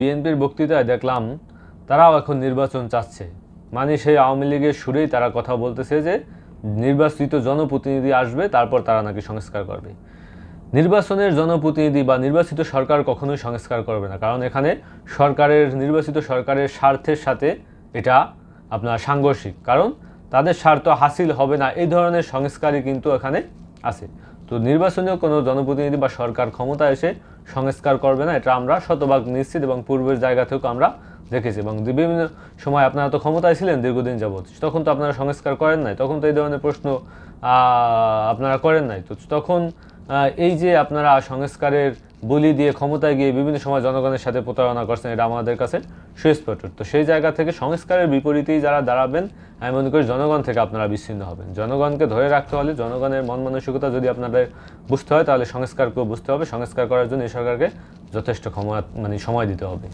বিএনপির বক্তৃতায় দেখলাম তারাও এখন নির্বাচন চাচ্ছে, মানে সেই আওয়ামী লীগের সুরেই তারা কথা বলতেছে যে নির্বাচিত জনপ্রতিনিধি আসবে, তারপর তারা নাকি সংস্কার করবে। নির্বাচনের জনপ্রতিনিধি বা নির্বাচিত সরকার কখনোই সংস্কার করবে না, কারণ এখানে নির্বাচিত সরকারের স্বার্থের সাথে এটা আপনার সাংঘর্ষিক, কারণ তাদের স্বার্থ হাসিল হবে না এই ধরনের সংস্কারই কিন্তু এখানে আছে। তো নির্বাচনীয় কোনো জনপ্রতিনিধি বা সরকার ক্ষমতা এসে সংস্কার করবে না, এটা আমরা শতভাগ নিশ্চিত এবং পূর্বের জায়গা থেকেও আমরা দেখেছি। এবং বিভিন্ন সময় আপনারা তো ক্ষমতায় ছিলেন দীর্ঘদিন যাবৎ, তখন তো আপনারা সংস্কার করেন নাই, তখন তো এই ধরনের প্রশ্ন আপনারা করেন নাই। তো তখন এই যে আপনারা সংস্কারের বলি দিয়ে ক্ষমতায় গিয়ে বিভিন্ন সময় জনগণের সাথে প্রতারণা করছেন, এটা আমাদের কাছে সুস্পষ্ট। তো সেই জায়গা থেকে সংস্কারের বিপরীতেই যারা দাঁড়াবেন, আমি মনে করি জনগণ থেকে আপনারা বিচ্ছিন্ন হবেন। জনগণকে ধরে রাখতে হলে, জনগণের মন মানসিকতা যদি আপনাদের বুঝতে হয়, তাহলে সংস্কারকেও বুঝতে হবে। সংস্কার করার জন্য এই সরকারকে যথেষ্ট সময় দিতে হবে।